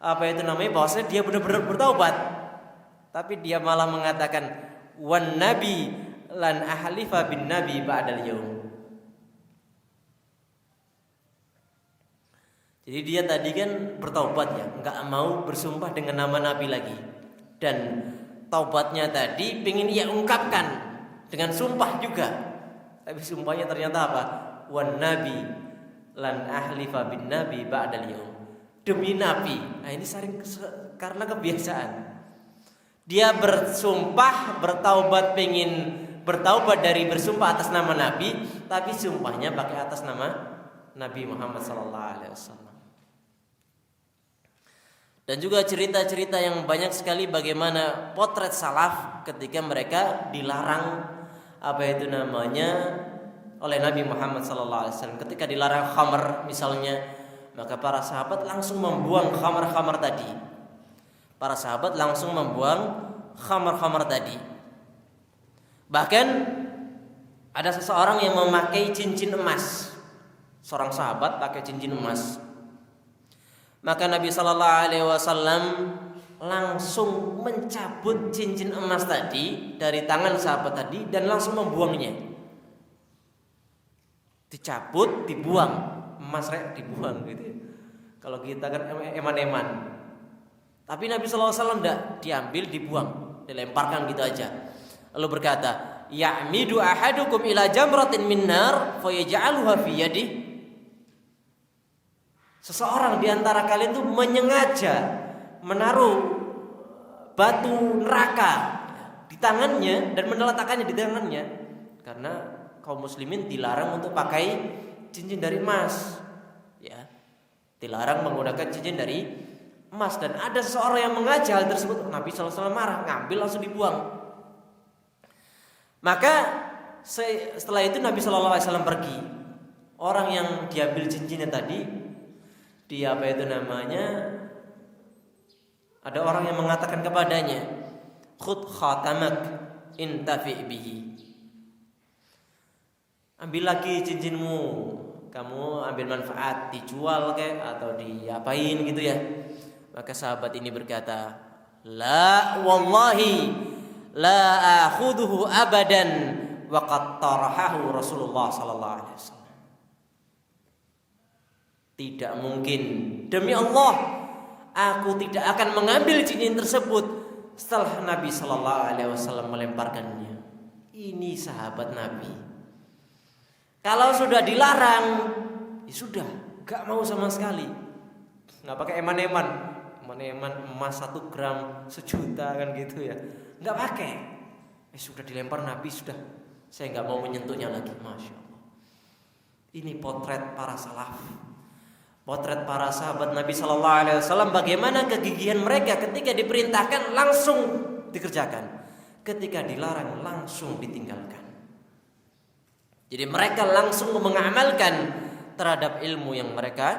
Speaker 1: bahwasanya dia benar-benar bertaubat. Tapi dia malah mengatakan wan nabi lan ahlifa bin nabi ba'dal yaum. Jadi dia tadi kan bertaubat ya, enggak mau bersumpah dengan nama Nabi lagi. Dan taubatnya tadi ingin ia ungkapkan dengan sumpah juga. Tapi sumpahnya ternyata apa? Wan nabi lan ahlifa bin nabi ba'dal yaum. Demi Nabi. Nah ini sering karena kebiasaan. Dia bersumpah, pengen bertaubat dari bersumpah atas nama Nabi, tapi sumpahnya pakai atas nama Nabi Muhammad SAW. Dan juga cerita-cerita yang banyak sekali bagaimana potret salaf ketika mereka dilarang oleh Nabi Muhammad SAW. Ketika dilarang khamr misalnya, maka para sahabat langsung membuang khamar-khamar tadi. para sahabat langsung membuang khamar-khamar tadi. Bahkan ada seseorang yang memakai cincin emas. Seorang sahabat pakai cincin emas. Maka Nabi sallallahu alaihi wasallam langsung mencabut cincin emas tadi dari tangan sahabat tadi dan langsung membuangnya. Dicabut, dibuang. Emas dibuang gitu ya. Kalau kita kan eman-eman. Tapi Nabi sallallahu alaihi wasallam enggak, diambil, dibuang, dilemparkan gitu aja. Lalu berkata, "Ya'midu ahadukum ila jamratin min nar fayaj'aluha fi yadihi." Seseorang di antara kalian itu menyengaja menaruh batu neraka di tangannya dan meletakkannya di tangannya, karena kaum muslimin dilarang untuk pakai cincin dari emas, ya, dilarang menggunakan cincin dari emas. Dan ada seseorang yang mengaji hal tersebut, Nabi SAW marah, ngambil langsung dibuang. Maka setelah itu Nabi SAW pergi. Orang yang diambil cincinnya tadi, dia ada orang yang mengatakan kepadanya, khud khatamak intafi bihi. Ambil lagi cincinmu, kamu ambil manfaat, dijual kayak atau diapain gitu ya. Maka sahabat ini berkata, la wallahi la akhuduhu abadan wa qad tarahahu Rasulullah sallallahu alaihi wasallam. Tidak mungkin, demi Allah, aku tidak akan mengambil cincin tersebut setelah Nabi sallallahu alaihi wasallam melemparkannya. Ini sahabat Nabi. Kalau sudah dilarang, ya sudah, gak mau sama sekali. Nggak pakai eman-eman emas 1 gram 1 juta kan gitu ya, nggak pakai. Sudah dilempar Nabi, sudah, saya nggak mau menyentuhnya lagi. Masya Allah. Ini potret para salaf, potret para sahabat Nabi Sallallahu Alaihi Wasallam. Bagaimana kegigihan mereka ketika diperintahkan langsung dikerjakan, ketika dilarang langsung ditinggalkan. Jadi mereka langsung mengamalkan terhadap ilmu yang mereka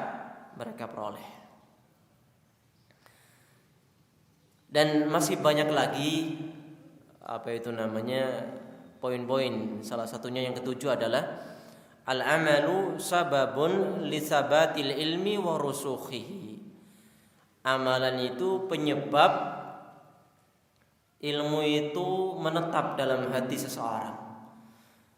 Speaker 1: peroleh. Dan masih banyak lagi poin-poin. Salah satunya yang ketujuh adalah al-amalu sababun li sabatil ilmi wa rusukhihi. Amalan itu penyebab ilmu itu menetap dalam hati seseorang,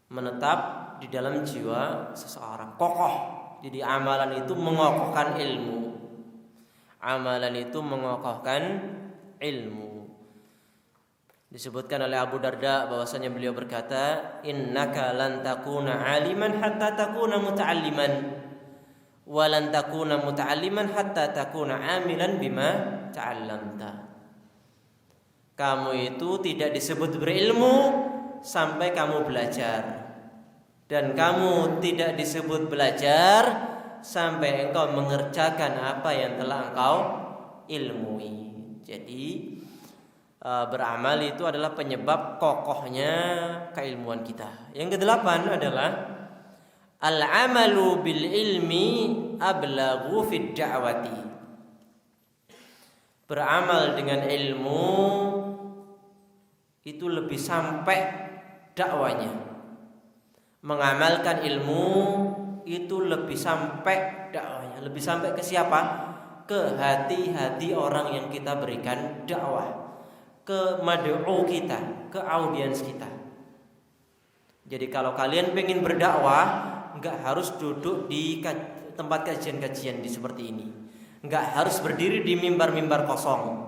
Speaker 1: menetap di dalam jiwa seseorang, kokoh. Jadi amalan itu mengokohkan ilmu. Amalan itu mengokohkan ilmu. Disebutkan oleh Abu Darda bahwasanya beliau berkata, innaka lan takuna aliman hatta takuna muta'alliman wa lan takuna muta'alliman hatta takuna amilan bima ta'allamta. Kamu itu tidak disebut berilmu sampai kamu belajar, dan kamu tidak disebut belajar sampai engkau mengerjakan apa yang telah engkau ilmui. Jadi beramal itu adalah penyebab kokohnya keilmuan kita. Yang kedelapan adalah al-amalu bil ilmi ablaghu fid da'wati. Beramal dengan ilmu itu lebih sampai dakwanya. Mengamalkan ilmu itu lebih sampai dakwanya. Lebih sampai ke siapa? Ke hati-hati orang yang kita berikan dakwah, ke mad'u kita, ke audiens kita. Jadi kalau kalian pengen berdakwah, enggak harus duduk di tempat kajian-kajian seperti ini, enggak harus berdiri di mimbar-mimbar kosong.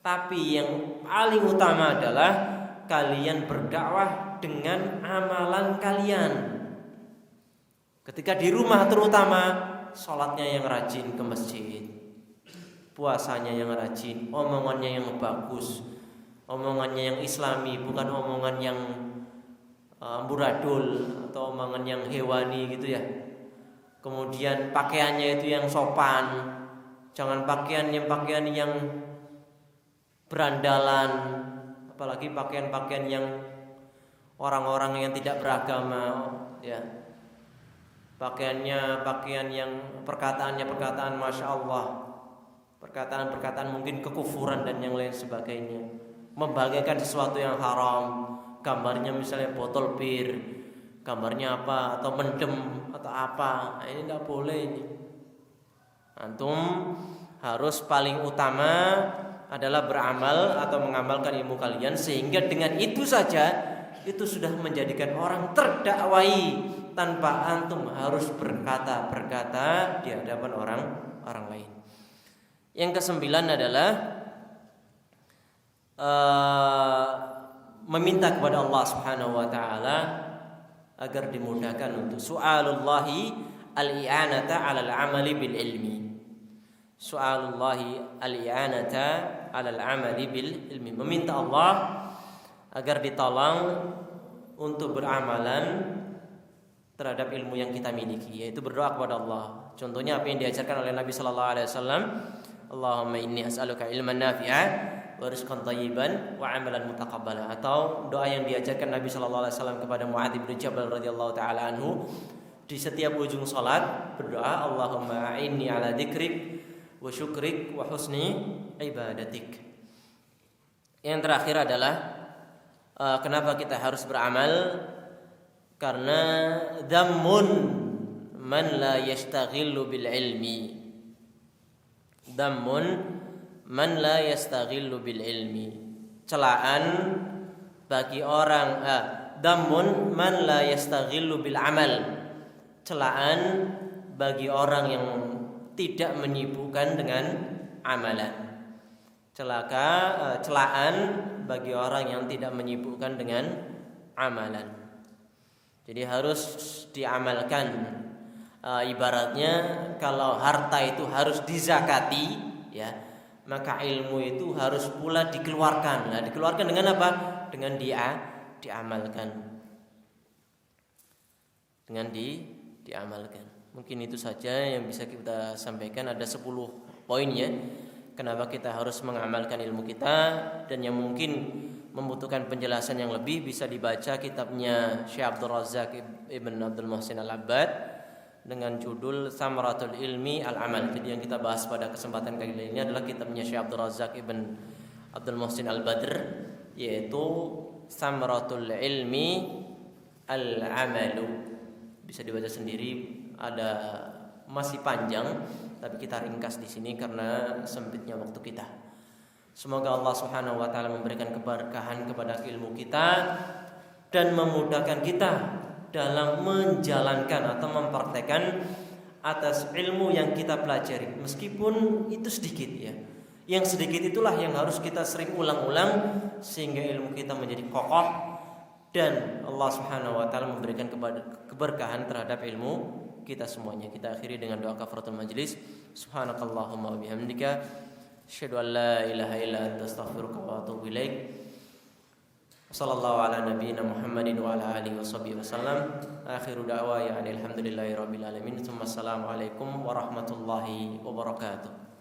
Speaker 1: Tapi yang paling utama adalah kalian berdakwah dengan amalan kalian. Ketika di rumah terutama, sholatnya yang rajin ke masjid, puasanya yang rajin, omongannya yang bagus, omongannya yang islami, bukan omongan yang amburadul atau omongan yang hewani gitu ya. Kemudian pakaiannya itu yang sopan, jangan pakaian yang berandalan, apalagi pakaian-pakaian yang orang-orang yang tidak beragama ya. Pakaian yang perkataannya perkataan masya Allah, perkataan-perkataan mungkin kekufuran dan yang lain sebagainya, membagikan sesuatu yang haram, gambarnya misalnya botol bir, gambarnya apa, atau mendem atau apa. Nah, ini tidak boleh ini. Antum harus paling utama adalah beramal atau mengamalkan ilmu kalian, sehingga dengan itu saja itu sudah menjadikan orang terdakwai tanpa antum harus berkata di hadapan orang lain. Yang kesembilan adalah meminta kepada Allah Subhanahu wa taala agar dimudahkan untuk su'alullahi al-i'anata 'alal 'amali bil ilmi. Su'alullahi al-i'anata 'alal 'amali bil ilmi. Meminta Allah agar ditolong untuk beramalan terhadap ilmu yang kita miliki, yaitu berdoa kepada Allah. Contohnya apa yang diajarkan oleh Nabi sallallahu alaihi wasallam, Allahumma inni as'aluka ilman nafi'an wa rizqan thayyiban wa 'amalan mutaqabbala. Atau doa yang diajarkan Nabi sallallahu alaihi wasallam kepada Muadz bin Jabal radhiyallahu taala anhu di setiap ujung salat, berdoa Allahumma a'inni 'ala dzikrik wa syukrik wa husni ibadatik. Yang terakhir adalah kenapa kita harus beramal? Karena dhammun man la yastaghillu bil ilmi. Dhammun man la yastaghillu bil ilmi. Celaan bagi orang dhammun man la yastaghillu bil amal. Celaan bagi orang yang tidak menyibukkan dengan amalan. Celaan bagi orang yang tidak menyibukkan dengan amalan. Jadi harus diamalkan. Ibaratnya kalau harta itu harus dizakati, ya, maka ilmu itu harus pula dikeluarkan. Nah, dikeluarkan dengan apa? Dengan diamalkan. Dengan diamalkan. Mungkin itu saja yang bisa kita sampaikan. Ada 10 poin ya. Kenapa kita harus mengamalkan ilmu kita, dan yang mungkin membutuhkan penjelasan yang lebih bisa dibaca kitabnya Syekh Abdul Razak Ibn Abdul Muhsin Al-Abbad dengan judul Samaratul Ilmi Al-Amal. Jadi yang kita bahas pada kesempatan kali ini adalah kitabnya Syekh Abdul Razak Ibn Abdul Muhsin Al-Badr, yaitu Samaratul Ilmi Al-Amalu. Bisa dibaca sendiri, ada masih panjang tapi kita ringkas di sini karena sempitnya waktu kita. Semoga Allah Subhanahu wa taala memberikan keberkahan kepada ilmu kita dan memudahkan kita dalam menjalankan atau mempraktekkan atas ilmu yang kita pelajari, meskipun itu sedikit ya. Yang sedikit itulah yang harus kita sering ulang-ulang sehingga ilmu kita menjadi kokoh dan Allah Subhanahu wa taala memberikan keberkahan terhadap ilmu kita semuanya. Kita akhiri dengan doa kafaratul majlis. Subhanakallahumma wa bihamdika asyhadu an la ilaha illa anta astaghfiruka wa atubu ilaik. Sallallahu ala nabiyyina Muhammadin wa ala alihi washabbihi wasallam. Akhiru da'wa ya alhamdulillahi rabbil alamin. Assalamualaikum warahmatullahi wabarakatuh.